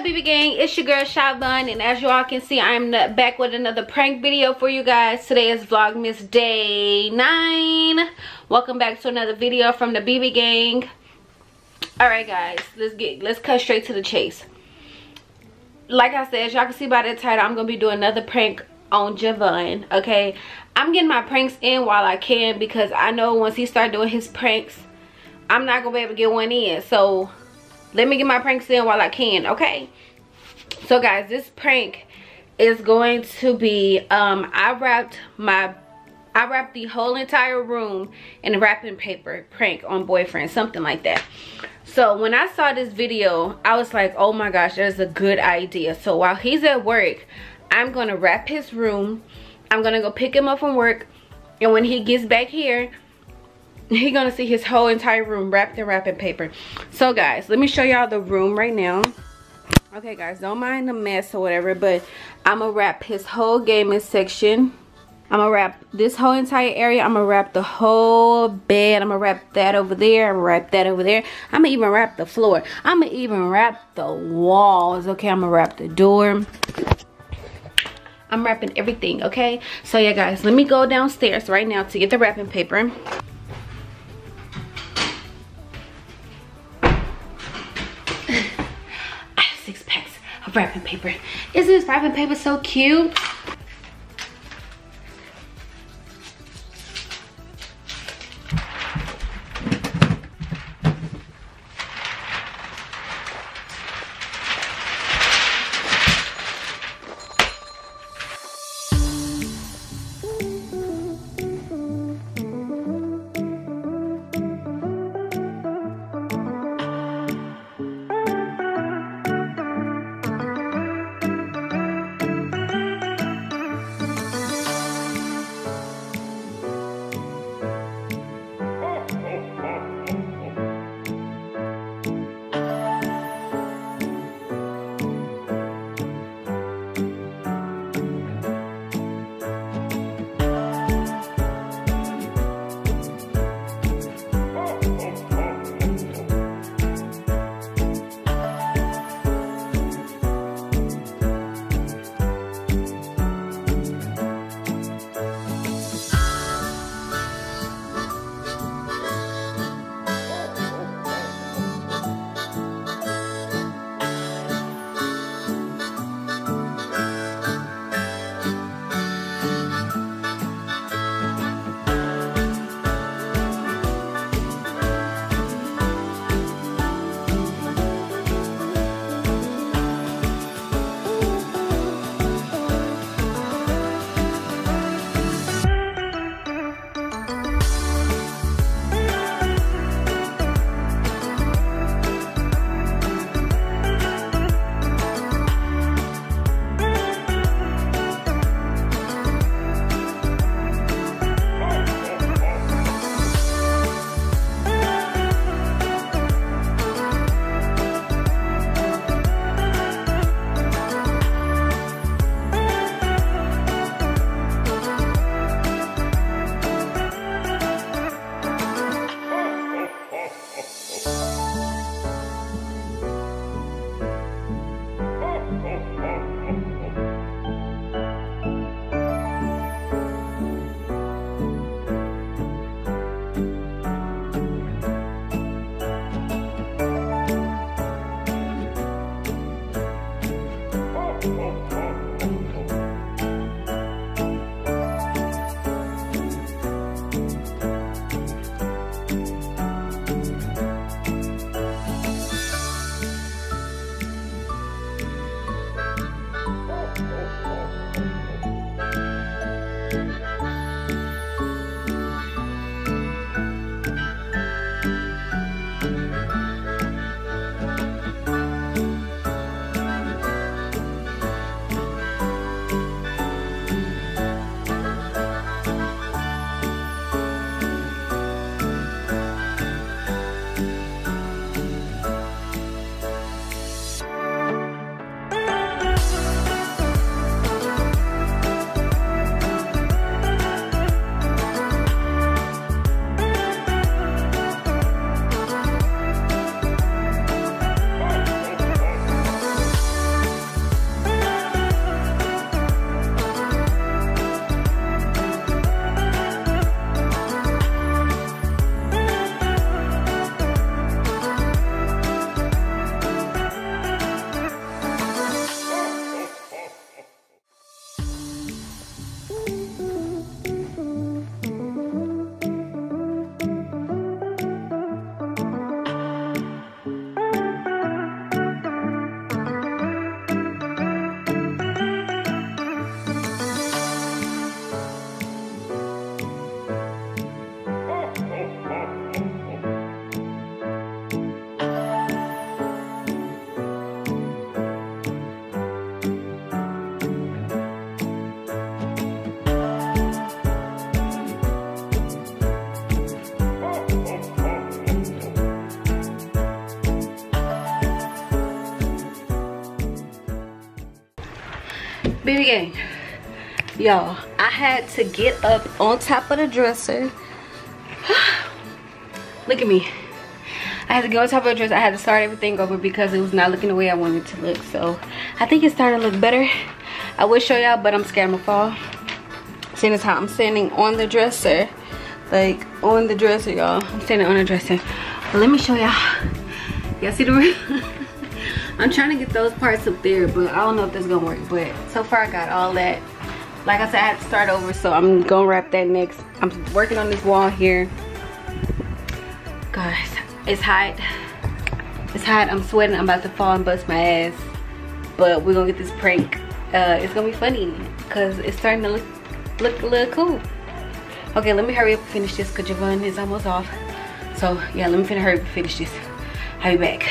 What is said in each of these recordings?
BB gang? It's your girl Shavon, and as you all can see, I'm back with another prank video for you guys. Today is Vlogmas day 9. Welcome back to another video from the BB gang. All right, guys, let's cut straight to the chase. Like I said, as y'all can see by the title, I'm gonna be doing another prank on Javon. Okay, I'm getting my pranks in while I can because I know once he start doing his pranks, I'm not gonna be able to get one in. So let me get my pranks in while I can, okay? So guys, this prank is going to be I wrapped the whole entire room in wrapping paper. Prank on boyfriend, something like that. So when I saw this video, I was like, oh my gosh, that's a good idea. So while he's at work, I'm gonna wrap his room. I'm gonna go pick him up from work, and when he gets back here, he's gonna see his whole entire room wrapped in wrapping paper. So guys, let me show y'all the room right now. Okay guys, don't mind the mess or whatever, but I'm gonna wrap his whole gaming section. I'm gonna wrap this whole entire area. I'm gonna wrap the whole bed. I'm gonna wrap that over there. I'm gonna wrap that over there. I'm gonna even wrap the floor. I'm gonna even wrap the walls. Okay, I'm gonna wrap the door. I'm wrapping everything, okay? So yeah guys, let me go downstairs right now to get the wrapping paper. Wrapping paper. Isn't this wrapping paper so cute? BB gang, y'all, I had to get up on top of the dresser. Look at me. I had to get on top of the dresser. I had to start everything over because it was not looking the way I wanted it to look. So I think it's starting to look better. I will show y'all, but I'm scared I'm gonna fall. Seeing as how I'm standing on the dresser, like on the dresser, y'all. I'm standing on the dresser. But let me show y'all. Y'all see the room? I'm trying to get those parts up there, but I don't know if that's gonna work. But so far I got all that. Like I said, I had to start over, so I'm gonna wrap that next. I'm working on this wall here. Guys, it's hot. It's hot. I'm sweating. I'm about to fall and bust my ass. But we're gonna get this prank. It's gonna be funny because it's starting to look a little cool. Okay, let me hurry up and finish this because Javon is almost off. So yeah, let me hurry up and finish this. I'll be back.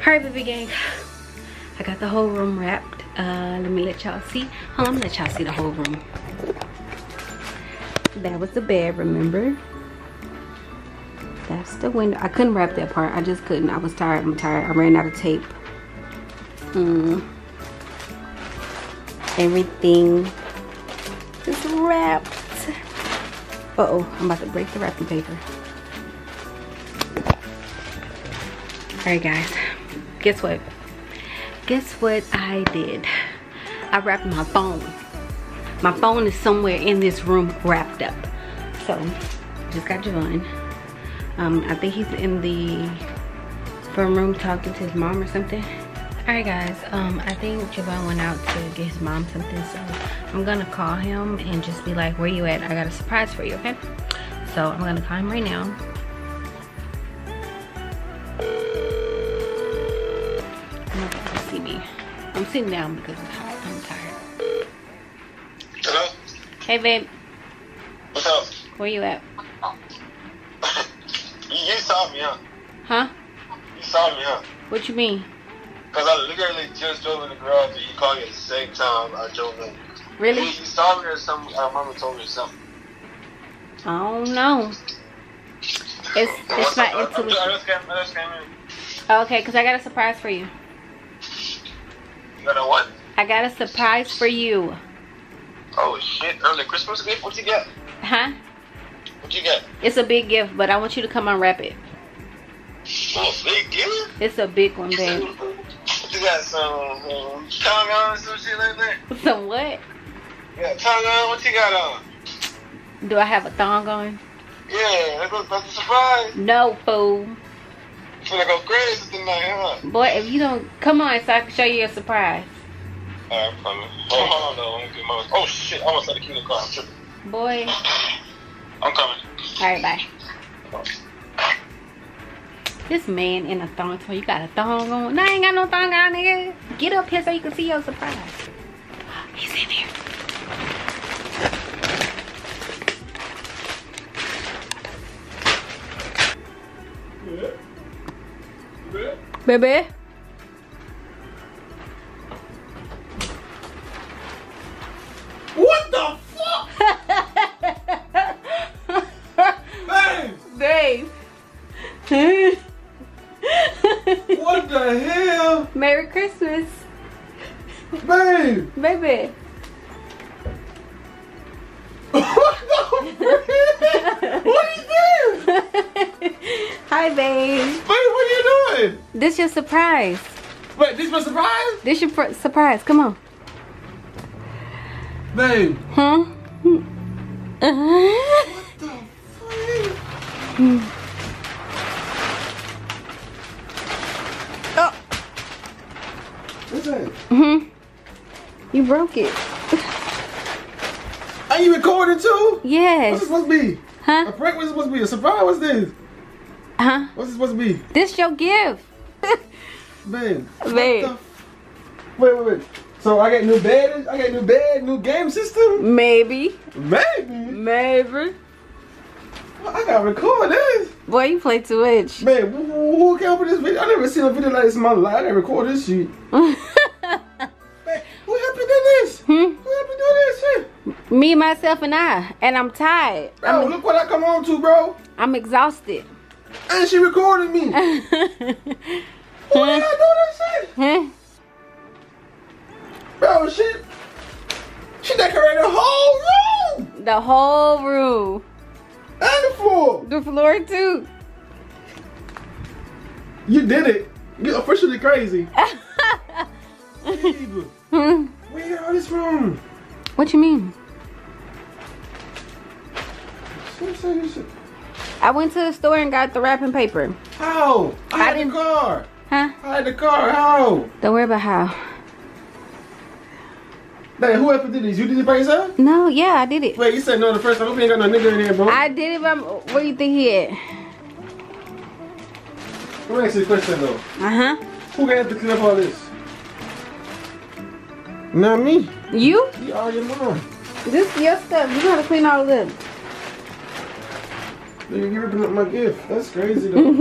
Alright, baby gang, I got the whole room wrapped. Let me let y'all see. Hold on, let y'all see the whole room. That was the bed, remember? That's the window. I couldn't wrap that part. I just couldn't. I was tired. I'm tired. I ran out of tape. Everything is wrapped. Uh-oh, I'm about to break the wrapping paper. Alright, guys. Guess what? Guess what I did? I wrapped my phone. My phone is somewhere in this room wrapped up. So, just got Javon. I think he's in the front room talking to his mom or something. Alright guys, I think Javon went out to get his mom something, so I'm gonna call him and just be like, where you at? I got a surprise for you, okay? So I'm gonna call him right now. See me. I'm sitting down because it's hot. I'm tired. Hello? Hey babe. What's up? Where you at? You saw me, huh? Huh? You saw me, huh? What you mean? Because I literally just drove in the garage and you called me at the same time I drove in. Really? You saw me or something? Our mama told me something. I don't know. It's not intuition. I just came in. Okay, because I got a surprise for you. You got a what? I got a surprise for you. Oh shit, early Christmas gift? What you get? Huh? What you get? It's a big gift, but I want you to come unwrap it. Oh, big gift? It's a big one, babe. What you got, some tongue on, some shit like that? Some what? Yeah, tongue on, what you got on? Do I have a thong on? Yeah, that's a surprise. No, fool. You finna go crazy tonight, huh? Boy, if you don't, come on so I can show you a surprise. Alright, I'm coming. Hold on, though. Let me get my... Oh, shit. I almost had to keep the car. I'm tripping. Boy. I'm coming. Alright, bye. This man in a thong. So you got a thong on? No, I ain't got no thong on, nigga. Get up here so you can see your surprise. He's in here. Baby? What the fuck? Babe! Babe. What the hell? Merry Christmas. Babe! Baby. What the frick? What is this? Hi, babe. Babe, what are you doing? This your surprise. Wait, this was a surprise? This your surprise. Come on. Babe. Huh? What the frick? Oh. What's that? You broke it. you recording too? Yes. What's this supposed to be? Huh? A prank? What's this supposed to be? A surprise? What's this? Huh? What's this supposed to be? This your gift. Man. Babe. Wait. So I get new bed, new game system? Maybe. Maybe. Well, I gotta record this. Boy, you play too much. Man, who came up with this video? I never seen a video like this in my life. I never record this shit. Man, who helped you do this? Who helped you do this shit? Me, myself, and I. And I'm tired. Bro, look what I come on to, bro. I'm exhausted. And she recorded me. Who did I do this shit? Huh? Bro, she decorated the whole room. The whole room. And the floor. The floor too. You did it. You're officially crazy. Babe, where you got all this from? What you mean? Shit. I went to the store and got the wrapping paper. How? I had the car. Huh? I had the car. How? Don't worry about how. Man, who ever did this? You did it by yourself? No, yeah, I did it. Wait, you said no the first time. I hope you ain't got no nigga in there, bro. I did it, but what do you think he had? Let me ask you a question though. Uh-huh. Who gonna have to clean up all this? Not me. You? You are your mom. This is your stuff. You gotta clean all of them. You ripping up my gift. That's crazy though.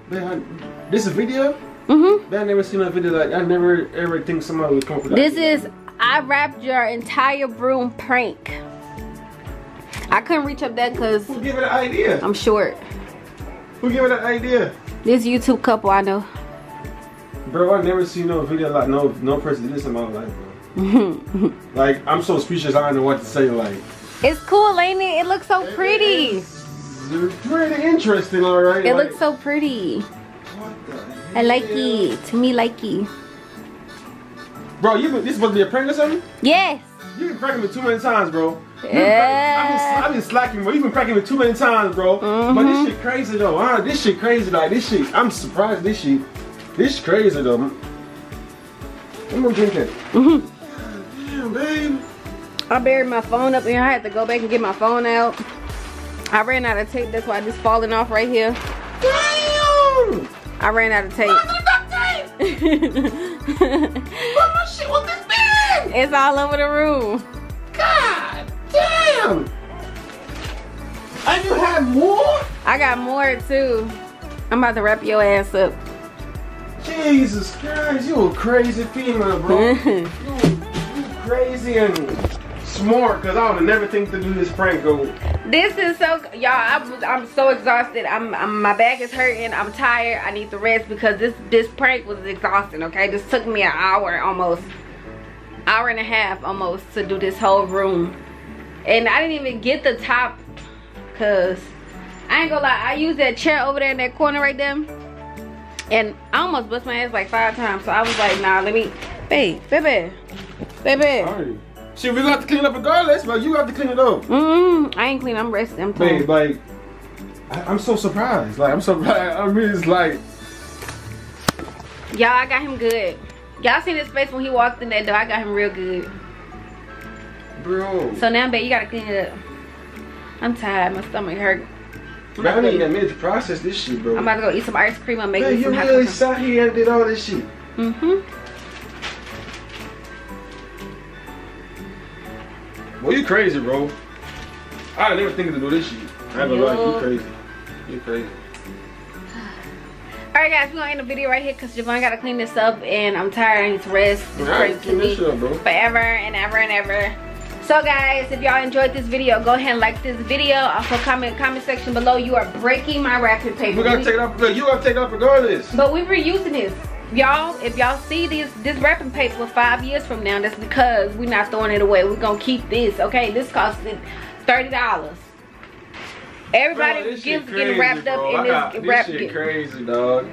Man, this is a video? Mm-hmm. Man, I never seen a video like I never ever think somebody would come up with that. This is, I wrapped your entire room prank. I couldn't reach up that because Who gave her the idea? I'm short. Who gave her the idea? This YouTube couple I know. Bro, I never seen no video like no person did this in my life, bro. Like, I'm so speechless, I don't know what to say, like. It's cool, ain't it? It looks so pretty. It's pretty interesting, alright. It looks so pretty. What the hell? I like it. To me, like it. Bro, this supposed to be a prank or something? Yes. You've been pranking me too many times, bro. Yeah. I've been slacking, bro. You've been pranking me too many times, bro. But this shit crazy though. This shit crazy, like this shit. I'm surprised this shit. This crazy though. I'm gonna drink it. Damn, babe. I buried my phone up here. I had to go back and get my phone out. I ran out of tape. That's why it's falling off right here. Damn. I ran out of tape. What my shit was this big? It's all over the room. God damn. And you have more? I got more too. I'm about to wrap your ass up. Jesus Christ, you a crazy female, bro. you crazy and smart, cause I would have never think to do this prank. Go. This is so, y'all. I'm so exhausted. My back is hurting. I'm tired. I need to rest because this prank was exhausting. Okay, this took me an hour almost, hour and a half almost to do this whole room, and I didn't even get the top, cause I ain't gonna lie. I used that chair over there in that corner right there. And I almost bust my ass like 5 times. So I was like, nah, let me, baby. Sorry. See, we got to clean up regardless, but you have to clean it up. I ain't clean, I'm resting, I'm tired. Babe, like, I'm so surprised. Like, I'm surprised. I mean, it's like. Y'all, I got him good. Y'all seen his face when he walked in that door. I got him real good. Bro. So now, babe, you gotta clean it up. I'm tired, my stomach hurt. Man, I need a minute to process this shit, bro. I'm about to go eat some ice cream and make Man, me some you hot really chocolate. sat here and did all this shit. Well, you crazy, bro. I never think to do this shit. I ain't gonna lie, you crazy. You crazy. Alright guys, we're gonna end the video right here because Javon gotta clean this up and I'm tired. I need to rest. This prank to me forever and ever and ever. So guys, if y'all enjoyed this video, go ahead and like this video. Also comment section below. You are breaking my wrapping paper. We gotta take it off. You gotta take it off regardless. But we were using this. Y'all, if y'all see this wrapping paper 5 years from now, that's because we're not throwing it away. We're gonna keep this, okay? This costed $30. Everybody gifts getting wrapped up in this wrap gift. This shit crazy, dog.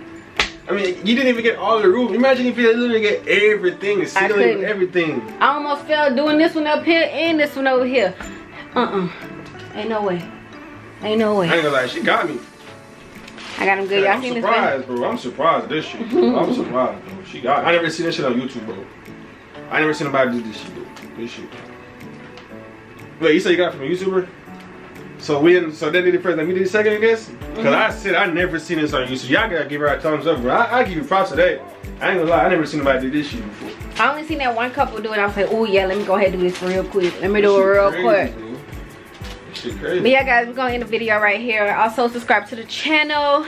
I mean, you didn't even get all the room. Imagine if you literally get everything, the ceiling, everything. I almost fell doing this one up here and this one over here. Ain't no way. Ain't no way. I ain't gonna lie, she got me. I got him good. Y'all seen this one? I'm surprised, bro. I'm surprised at this shit. I'm surprised, bro. She got me. I never seen this shit on YouTube, bro. I never seen nobody do this shit, bro. This shit. Wait, you said you got it from a YouTuber? So they did it first, let me do the second, I guess? Because I said I never seen this on YouTube. Y'all gotta give her a thumbs up, bro. I give you props to that. I ain't gonna lie, I never seen nobody do this shit before. I only seen that one couple do it. I was like, oh yeah, let me go ahead and do this real quick. Let me do it real quick. This shit crazy. But yeah, guys, we're gonna end the video right here. Also, subscribe to the channel.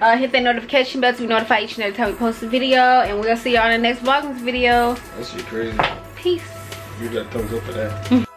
Hit that notification bell to be notified each and every time we post a video. And we'll see you on the next Vlogmas video. That shit crazy. Peace. Give that thumbs up for that.